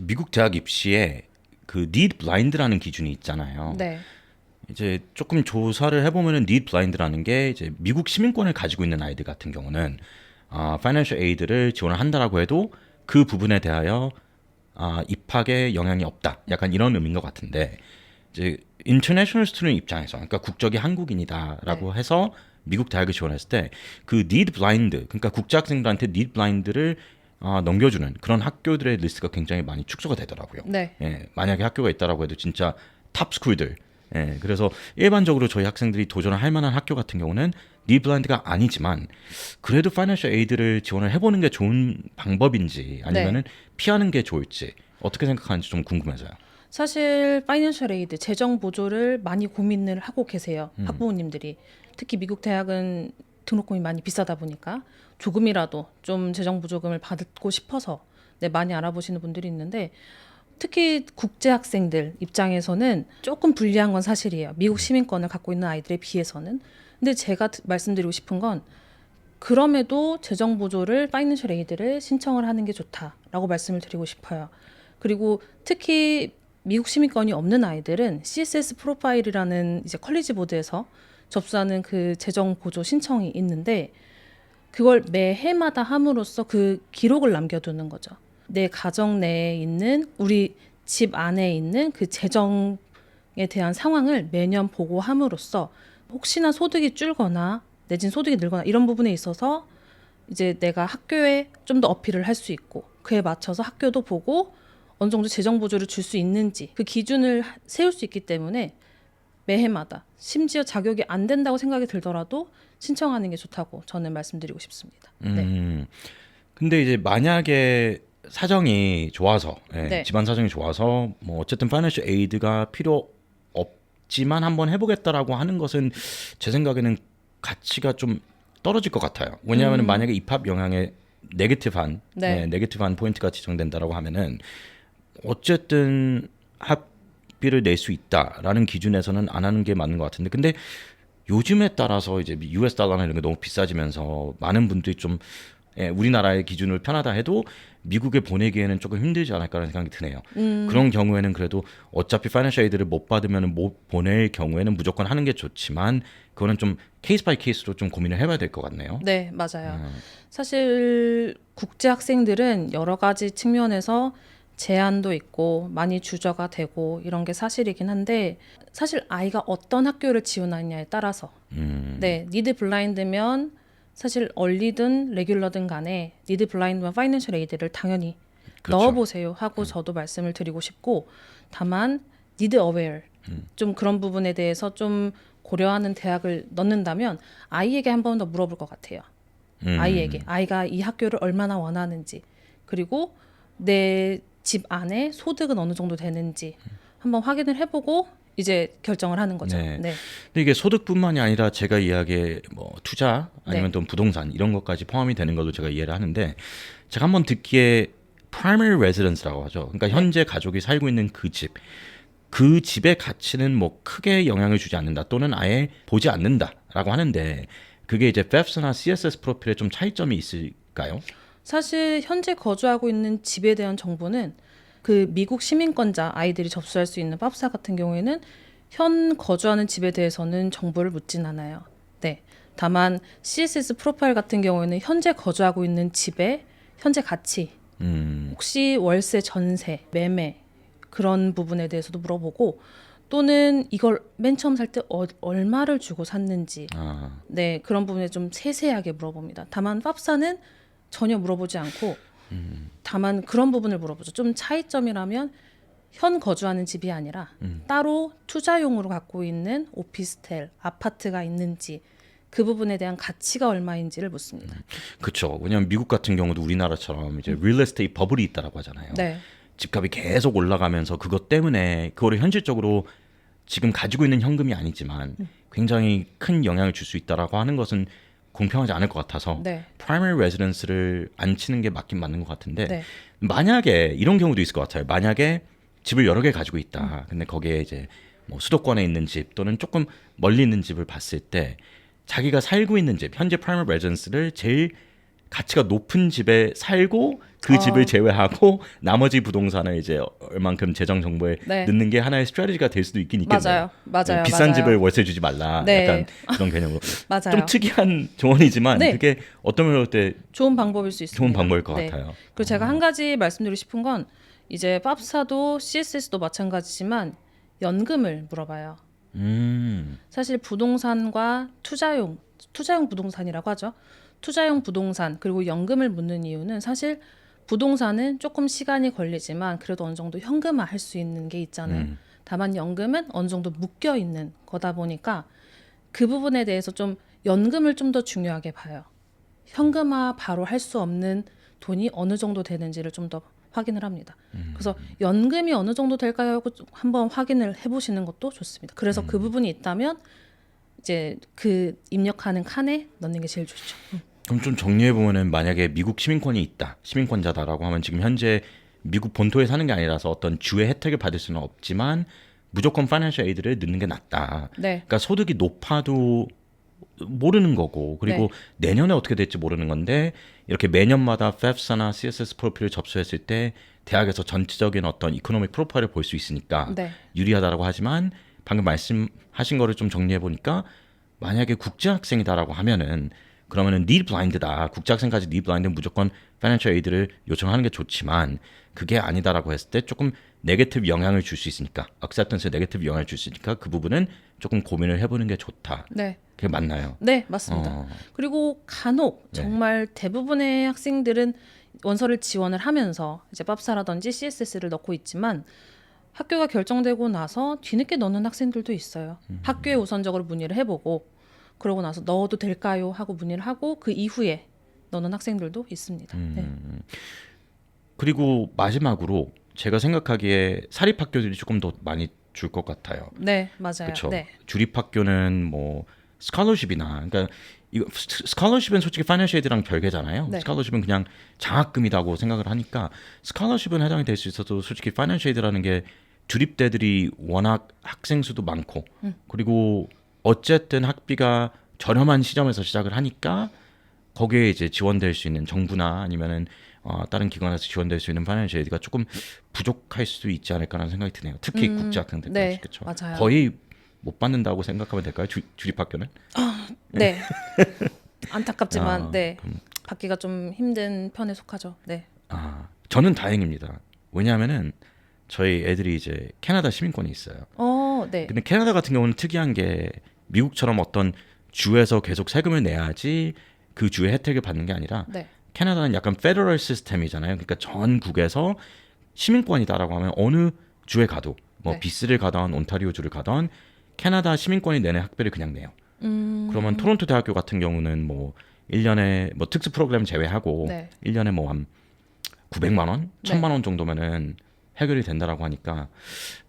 미국 대학 입시에 그 need blind라는 기준이 있잖아요. 네. 이제 조금 조사를 해보면은 need blind라는 게 이제 미국 시민권을 가지고 있는 아이들 같은 경우는 financial aid를 지원을 한다라고 해도 그 부분에 대하여 입학에 영향이 없다. 약간 이런 의미인 것 같은데 이제 international student 입장에서 그러니까 국적이 한국인이다라고 네. 해서 미국 대학을 지원했을 때 그 need blind 그러니까 국제 학생들한테 need blind를 넘겨주는 그런 학교들의 리스트가 굉장히 많이 축소가 되더라고요. 네. 예, 만약에 학교가 있다라고 해도 진짜 탑 스쿨들. 예, 그래서 일반적으로 저희 학생들이 도전을 할 만한 학교 같은 경우는 need blind가 아니지만 그래도 파이낸셜 에이드를 지원을 해보는 게 좋은 방법인지 아니면은 네. 피하는 게 좋을지 어떻게 생각하는지 좀 궁금해서요. 사실 파이낸셜 에이드 재정 보조를 많이 고민을 하고 계세요. 학부모님들이. 특히 미국 대학은 등록금이 많이 비싸다 보니까 조금이라도 좀 재정 보조금을 받고 싶어서 네, 많이 알아보시는 분들이 있는데 특히 국제 학생들 입장에서는 조금 불리한 건 사실이에요. 미국 시민권을 갖고 있는 아이들에 비해서는. 근데 제가 말씀드리고 싶은 건 그럼에도 재정 보조를 파이낸셜 에이드를 신청을 하는 게 좋다라고 말씀을 드리고 싶어요. 그리고 특히 미국 시민권이 없는 아이들은 CSS 프로파일이라는 이제 컬리지 보드에서 접수하는 그 재정 보조 신청이 있는데 그걸 매 해마다 함으로써 그 기록을 남겨두는 거죠. 내 가정 내에 있는 우리 집 안에 있는 그 재정에 대한 상황을 매년 보고함으로써 혹시나 소득이 줄거나 내진 소득이 늘거나 이런 부분에 있어서 이제 내가 학교에 좀 더 어필을 할 수 있고 그에 맞춰서 학교도 보고 어느 정도 재정 보조를 줄 수 있는지 그 기준을 세울 수 있기 때문에 매해마다 심지어 자격이 안 된다고 생각이 들더라도 신청하는 게 좋다고 저는 말씀드리고 싶습니다. 네. 근데 이제 만약에 사정이 좋아서 네. 집안 사정이 좋아서 뭐 어쨌든 파이낸셜 에이드가 필요 없지만 한번 해보겠다라고 하는 것은 제 생각에는 가치가 좀 떨어질 것 같아요. 왜냐하면 만약에 입학 영향에 네. 네게티브한 포인트가 지정된다라고 하면은 어쨌든 학비를 낼 수 있다라는 기준에서는 안 하는 게 맞는 것 같은데 근데 요즘에 따라서 이제 US 달러나 이런 게 너무 비싸지면서 많은 분들이 좀 우리나라의 기준을 편하다 해도 미국에 보내기에는 조금 힘들지 않을까라는 생각이 드네요. 그런 경우에는 그래도 어차피 파이낸셜 에이드를 못 받으면 못 보낼 경우에는 무조건 하는 게 좋지만 그거는 좀 케이스 바이 케이스로 좀 고민을 해봐야 될 것 같네요. 네, 맞아요. 사실 국제 학생들은 여러 가지 측면에서 제한도 있고 많이 주저가 되고 이런 게 사실이긴 한데 사실 아이가 어떤 학교를 지원하느냐에 따라서 네, 니드 블라인드면 사실 얼리든 레귤러든 간에 니드 블라인드와 파이낸셜 에이드를 당연히 그렇죠. 넣어보세요 하고 저도 말씀을 드리고 싶고 다만 니드 어웨어 좀 그런 부분에 대해서 좀 고려하는 대학을 넣는다면 아이에게 한 번 더 물어볼 것 같아요. 아이에게 아이가 이 학교를 얼마나 원하는지 그리고 내 집 안에 소득은 어느 정도 되는지 한번 확인을 해보고 이제 결정을 하는 거죠. 네. 네, 근데 이게 소득뿐만이 아니라 제가 이야기의 뭐 투자 아니면 네, 또 부동산 이런 것까지 포함이 되는 걸로 제가 이해를 하는데 제가 한번 듣기에 primary residence라고 하죠. 그러니까 네. 현재 가족이 살고 있는 그 집, 그 집의 가치는 뭐 크게 영향을 주지 않는다 또는 아예 보지 않는다라고 하는데 그게 이제 FAFSA나 CSS 프로필에 좀 차이점이 있을까요? 사실 현재 거주하고 있는 집에 대한 정보는 그 미국 시민권자 아이들이 접수할 수 있는 팝사 같은 경우에는 현 거주하는 집에 대해서는 정보를 묻진 않아요. 네. 다만 CSS 프로파일 같은 경우에는 현재 거주하고 있는 집의 현재 가치, 혹시 월세, 전세, 매매 그런 부분에 대해서도 물어보고 또는 이걸 맨 처음 살 때 얼마를 주고 샀는지 네 그런 부분에 좀 세세하게 물어봅니다. 다만 팝사는 전혀 물어보지 않고 다만 그런 부분을 물어보죠. 좀 차이점이라면 현 거주하는 집이 아니라 따로 투자용으로 갖고 있는 오피스텔, 아파트가 있는지 그 부분에 대한 가치가 얼마인지를 묻습니다. 그렇죠. 왜냐하면 미국 같은 경우도 우리나라처럼 이제 real estate 버블이 있다라고 하잖아요. 네, 집값이 계속 올라가면서 그것 때문에 그거를 현실적으로 지금 가지고 있는 현금이 아니지만 굉장히 큰 영향을 줄 수 있다라고 하는 것은 공평하지 않을 것 같아서 네, primary residence를 안 치는 게 맞긴 맞는 것 같은데 네, 만약에 이런 경우도 있을 것 같아요. 만약에 집을 여러 개 가지고 있다. 근데 거기에 이제 뭐 수도권에 있는 집 또는 조금 멀리 있는 집을 봤을 때 자기가 살고 있는 집, 현재 primary residence를 제일 가치가 높은 집에 살고 그 집을 제외하고 나머지 부동산을 이제 얼만큼 재정 정보에 네. 넣는 게 하나의 스트래티지가 될 수도 있긴 있겠네요. 맞아요. 비싼 맞아요. 집을 월세 주지 말라. 네. 약간 그런 개념으로. 맞아요. 좀 특이한 조언이지만 네. 그게 어떤 면으로 때 좋은 방법일 수 있습니다. 좋은 방법일 것 네. 같아요. 그리고 제가 한 가지 말씀드리고 싶은 건 이제 팝사도 CSS도 마찬가지지만 연금을 물어봐요. 사실 부동산과 투자용 부동산이라고 하죠. 투자용 부동산 그리고 연금을 묻는 이유는 사실 부동산은 조금 시간이 걸리지만 그래도 어느 정도 현금화할 수 있는 게 있잖아요. 다만 연금은 어느 정도 묶여 있는 거다 보니까 그 부분에 대해서 좀 연금을 좀 더 중요하게 봐요. 현금화 바로 할 수 없는 돈이 어느 정도 되는지를 좀 더 확인을 합니다. 그래서 연금이 어느 정도 될까요? 하고 한번 확인을 해보시는 것도 좋습니다. 그래서 그 부분이 있다면 이제 그 입력하는 칸에 넣는 게 제일 좋죠. 그럼 좀 정리해 보면은 만약에 미국 시민권이 있다, 시민권자다라고 하면 지금 현재 미국 본토에 사는 게 아니라서 어떤 주의 혜택을 받을 수는 없지만 무조건 파이낸셜 에이드를 넣는 게 낫다. 네. 그러니까 소득이 높아도 모르는 거고 그리고 내년에 어떻게 될지 모르는 건데 이렇게 매년마다 FAFSA나 CSS 프로필을 접수했을 때 대학에서 전체적인 어떤 이코노믹 프로파일을 볼 수 있으니까 네. 유리하다라고 하지만 방금 말씀하신 거를 좀 정리해 보니까 만약에 국제학생이다라고 하면은 그러면은 need blind다. 국제학생까지 need blind는 무조건 financial aid를 요청하는 게 좋지만 그게 아니다라고 했을 때 조금 네게티브 영향을 줄 수 있으니까 acceptance에 네게티브 영향을 줄 수 있으니까 그 부분은 조금 고민을 해보는 게 좋다. 네. 그게 맞나요? 네, 맞습니다. 그리고 간혹 정말 대부분의 학생들은 원서를 지원을 하면서 이제 팝사라든지 CSS를 넣고 있지만 학교가 결정되고 나서 뒤늦게 넣는 학생들도 있어요. 학교에 우선적으로 문의를 해보고 그러고 나서 넣어도 될까요? 하고 문의를 하고 그 이후에 넣는 학생들도 있습니다. 네. 그리고 마지막으로 제가 생각하기에 사립학교들이 조금 더 많이 줄 것 같아요. 네, 맞아요. 그렇죠. 네. 주립학교는 뭐 스칼러십이나 그러니까 이거 스칼러십은 솔직히 파이낸셜 에이드랑 별개잖아요. 네. 스칼러십은 그냥 장학금이라고 생각을 하니까 스칼러십은 해당이 될 수 있어도 솔직히 파이낸셜 에이드라는 게 주립대들이 워낙 학생 수도 많고 그리고 어쨌든 학비가 저렴한 시점에서 시작을 하니까 거기에 이제 지원될 수 있는 정부나 아니면은 다른 기관에서 지원될 수 있는 파이낸셜 에이드가 조금 부족할 수 있지 않을까라는 생각이 드네요. 특히 국제학생들 네, 그렇죠. 맞아요. 거의 못 받는다고 생각하면 될까요? 주립학교는? 네. 안타깝지만 아, 네. 받기가 좀 힘든 편에 속하죠. 네. 저는 다행입니다. 왜냐하면은 저희 애들이 이제 캐나다 시민권이 있어요. 네. 근데 캐나다 같은 경우는 특이한 게 미국처럼 어떤 주에서 계속 세금을 내야지 그 주의 혜택을 받는 게 아니라 네. 캐나다는 약간 페더럴 시스템이잖아요. 그러니까 전국에서 시민권이다라고 하면 어느 주에 가도 뭐 네. 비스를 가던 온타리오주를 가던 캐나다 시민권이 내는 학비를 그냥 내요. 그러면 토론토 대학교 같은 경우는 뭐 1년에 뭐 특수 프로그램 제외하고 네. 1년에 뭐 한 900만 원, 네. 1000만 원 정도면은 해결이 된다라고 하니까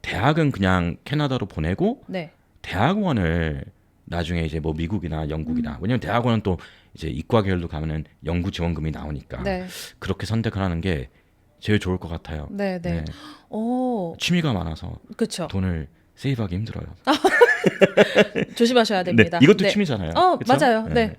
대학은 그냥 캐나다로 보내고 네. 대학원을 나중에 이제 뭐 미국이나 영국이나 왜냐면 대학원은 또 이제 이과 계열로 가면은 연구 지원금이 나오니까 네. 그렇게 선택을 하는 게 제일 좋을 것 같아요. 네, 네. 네. 오, 취미가 많아서 그렇죠. 돈을 세이브하기 힘들어요. 조심하셔야 네, 됩니다. 이것도 네. 취미잖아요. 그쵸? 맞아요. 네.